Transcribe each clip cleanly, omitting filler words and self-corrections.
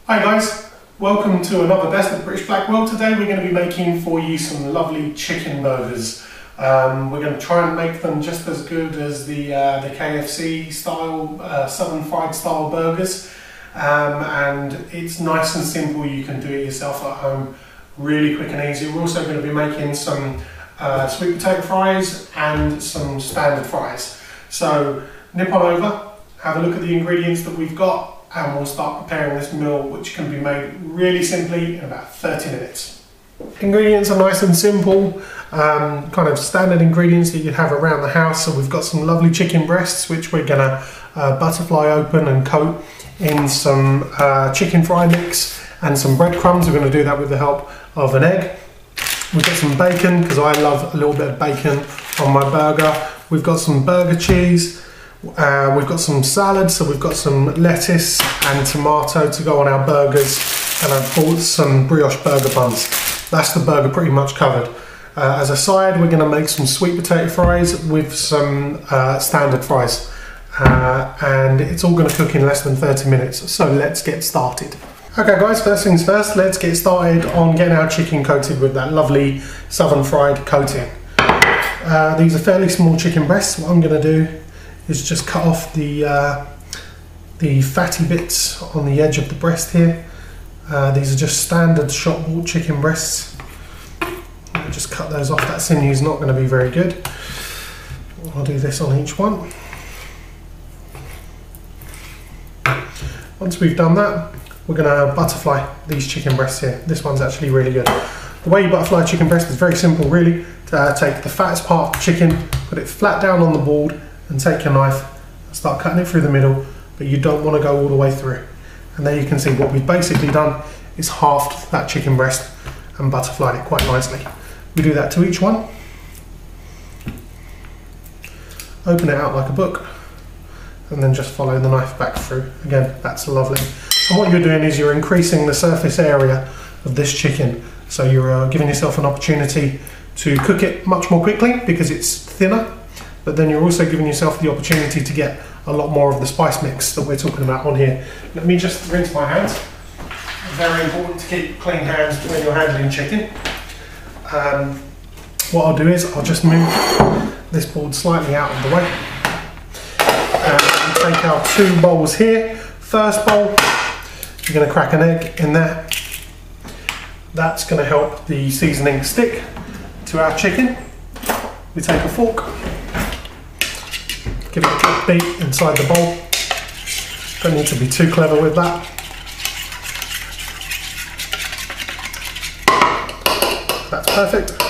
Hi guys, welcome to another Best of British Blackwell. Today we're going to be making for you some lovely chicken burgers. We're going to try and make them just as good as the KFC style, southern fried style burgers. And it's nice and simple, you can do it yourself at home, really quick and easy. We're also going to be making some sweet potato fries and some standard fries. So nip on over, have a look at the ingredients that we've got, and we'll start preparing this meal, which can be made really simply in about 30 minutes. Ingredients are nice and simple, kind of standard ingredients that you'd have around the house. So we've got some lovely chicken breasts, which we're gonna butterfly open and coat in some chicken fry mix and some breadcrumbs. We're gonna do that with the help of an egg. We've got some bacon, because I love a little bit of bacon on my burger. We've got some burger cheese. We've got some salad, so we've got some lettuce and tomato to go on our burgers, and I've bought some brioche burger buns. That's the burger pretty much covered. As a side, we're going to make some sweet potato fries with some standard fries, and it's all going to cook in less than 30 minutes, so let's get started. Okay guys, first things first, let's get started on getting our chicken coated with that lovely southern fried coating. These are fairly small chicken breasts. What I'm going to do is just cut off the fatty bits on the edge of the breast here. These are just standard shop bought chicken breasts. I'll just cut those off. That sinew is not going to be very good. I'll do this on each one. Once we've done that, we're going to butterfly these chicken breasts here. This one's actually really good. The way you butterfly chicken breast is very simple really. Take the fattest part of the chicken, put it flat down on the board, and take your knife and start cutting it through the middle, but you don't want to go all the way through. And there you can see what we've basically done is halved that chicken breast and butterflied it quite nicely. We do that to each one. Open it out like a book, and then just follow the knife back through. Again, that's lovely. And what you're doing is you're increasing the surface area of this chicken, so you're giving yourself an opportunity to cook it much more quickly because it's thinner. But then you're also giving yourself the opportunity to get a lot more of the spice mix that we're talking about on here. Let me just rinse my hands. Very important to keep clean hands when you're handling chicken. What I'll do is I'll just move this board slightly out of the way. And take our two bowls here. First bowl, you're going to crack an egg in there. That's going to help the seasoning stick to our chicken. We take a fork, give it a good beat inside the bowl. Don't need to be too clever with that. That's perfect.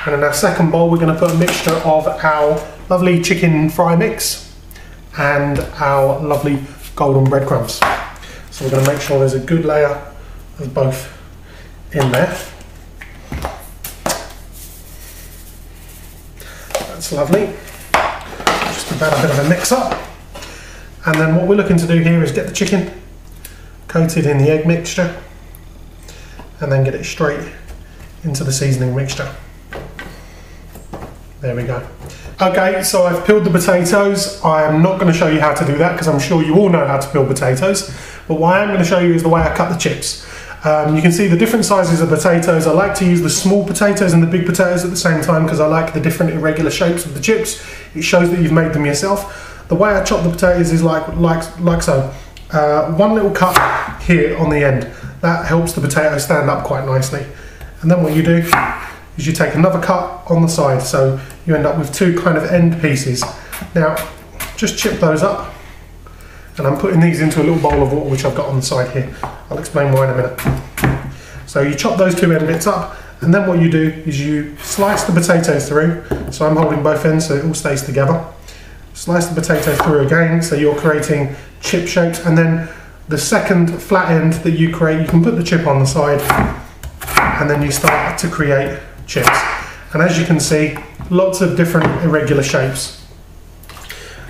And in our second bowl, we're going to put a mixture of our lovely chicken fry mix and our lovely golden breadcrumbs. So we're going to make sure there's a good layer of both in there. That's lovely. Just about a bit of a mix up. And then what we're looking to do here is get the chicken coated in the egg mixture and then get it straight into the seasoning mixture. There we go. Okay, so I've peeled the potatoes. I am not going to show you how to do that because I'm sure you all know how to peel potatoes. But what I am going to show you is the way I cut the chips. You can see the different sizes of potatoes. I like to use the small potatoes and the big potatoes at the same time because I like the different irregular shapes of the chips. It shows that you've made them yourself. The way I chop the potatoes is like so. One little cut here on the end. That helps the potato stand up quite nicely. And then what you do is you take another cut on the side, so you end up with two kind of end pieces. Now, just chip those up. And I'm putting these into a little bowl of water which I've got on the side here. I'll explain why in a minute. So you chop those two end bits up, and then what you do is you slice the potato through. So I'm holding both ends so it all stays together. Slice the potato through again, so you're creating chip shapes, and then the second flat end that you create, you can put the chip on the side, and then you start to create chips. And as you can see, lots of different irregular shapes.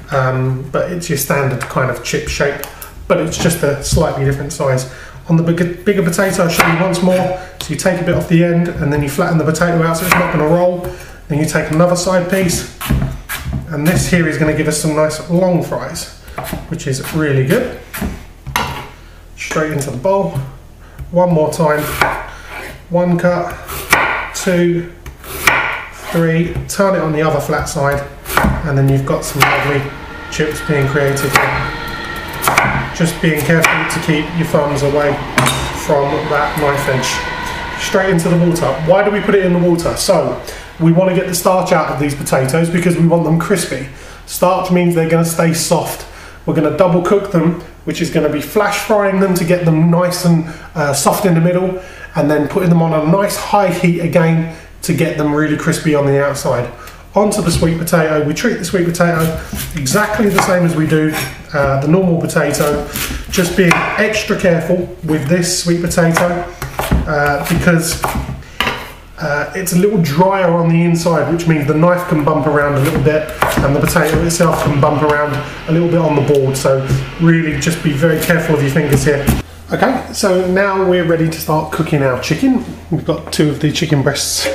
But it's your standard kind of chip shape, but it's just a slightly different size. On the bigger potato, I'll show you once more. So you take a bit off the end and then you flatten the potato out so it's not going to roll. Then you take another side piece, and this here is going to give us some nice long fries, which is really good. straight into the bowl. One more time. 1 cut, 2, 3, turn it on the other flat side, and then you've got some lovely chips being created here. Just being careful to keep your thumbs away from that knife edge. Straight into the water. Why do we put it in the water? So, we want to get the starch out of these potatoes because we want them crispy. Starch means they're going to stay soft. We're going to double cook them, which is going to be flash frying them to get them nice and soft in the middle, and then putting them on a nice high heat again to get them really crispy on the outside. Onto the sweet potato. We treat the sweet potato exactly the same as we do the normal potato, just being extra careful with this sweet potato because it's a little drier on the inside, which means the knife can bump around a little bit and the potato itself can bump around a little bit on the board, so really just be very careful with your fingers here. Okay, so now we're ready to start cooking our chicken. We've got 2 of the chicken breasts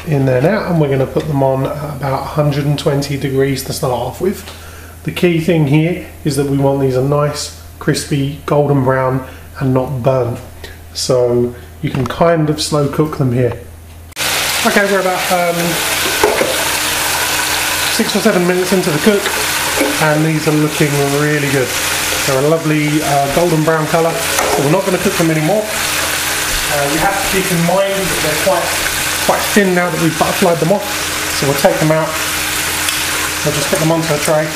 in there now, and we're going to put them on about 120 degrees to start off with. The key thing here is that we want these a nice, crispy, golden brown and not burnt. So you can kind of slow cook them here. Okay, we're about 6 or 7 minutes into the cook, and these are looking really good. They're a lovely golden brown colour, so we're not going to cook them anymore. You have to keep in mind that they're quite thin now that we've butterflied them off, so we'll take them out. We'll just put them onto a tray.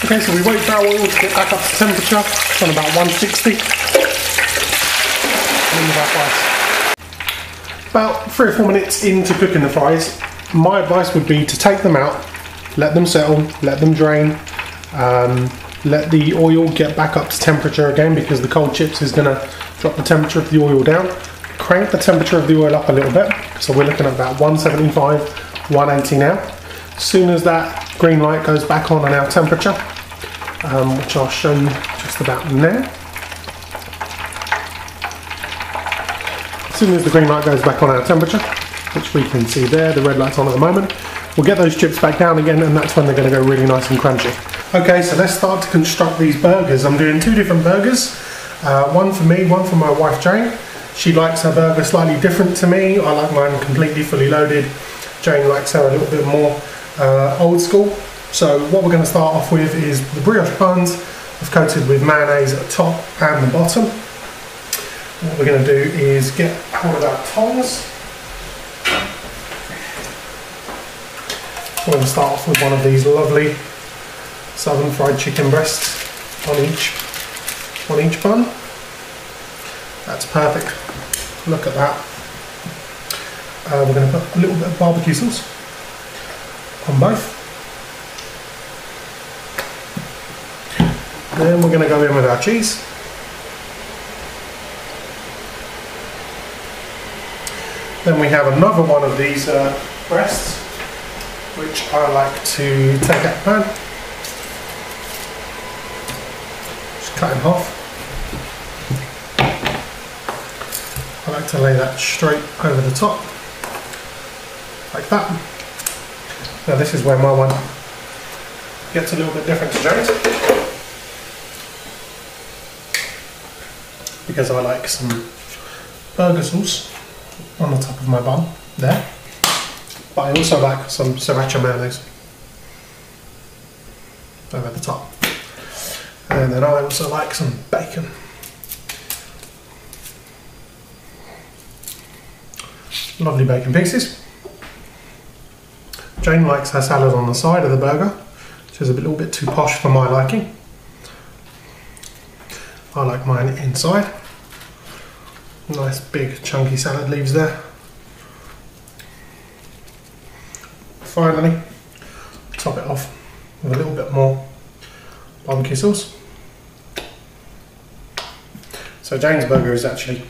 Okay, so we wait for our oil to get back up to temperature. It's on about 160. And our fries. About 3 or 4 minutes into cooking the fries, my advice would be to take them out, let them settle, let them drain, let the oil get back up to temperature again, because the cold chips is going to drop the temperature of the oil down. Crank the temperature of the oil up a little bit, so we're looking at about 175, 180 now. As soon as that green light goes back on our temperature, which I'll show you just about now. As soon as the green light goes back on our temperature, which we can see there, the red light's on at the moment, we'll get those chips back down again, and that's when they're going to go really nice and crunchy. Okay, so let's start to construct these burgers. I'm doing 2 different burgers, one for me, one for my wife Jane. She likes her burger slightly different to me. I like mine completely fully loaded. Jane likes her a little bit more old school. So what we're going to start off with is the brioche buns. I've coated with mayonnaise at the top and the bottom. What we're going to do is get one of our tongs. We're going to start off with one of these lovely southern fried chicken breasts on each bun. That's perfect. Look at that. We're going to put a little bit of barbecue sauce on both. Then we're going to go in with our cheese. Then we have another one of these breasts, which I like to take out the pan. Just cut in half. I like to lay that straight over the top, like that. Now this is where my one gets a little bit different to Jane's, because I like some burger sauce on the top of my bun there, but I also like some sriracha mayonnaise over the top, and then I also like some bacon. Lovely bacon pieces. Jane likes her salad on the side of the burger, which is a little bit too posh for my liking. I like mine inside. Nice big chunky salad leaves there. Finally, top it off with a little bit more barbecue sauce. So Jane's burger is actually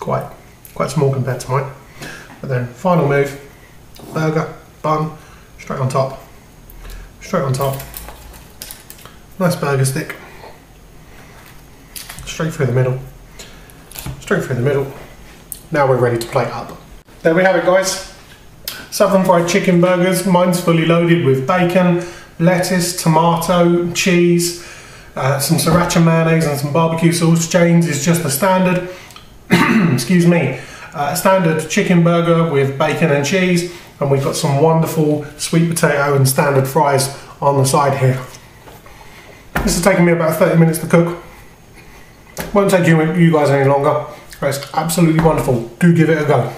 quite small compared to mine. But then final move, burger, bun, straight on top, nice burger stick, straight through the middle. Now we're ready to plate up. There we have it, guys. Southern fried chicken burgers. Mine's fully loaded with bacon, lettuce, tomato, cheese, some sriracha mayonnaise and some barbecue sauce. Jane's is just the standard, excuse me, standard chicken burger with bacon and cheese, and we've got some wonderful sweet potato and standard fries on the side here. This has taken me about 30 minutes to cook. Won't take you guys any longer. It's absolutely wonderful. Do give it a go.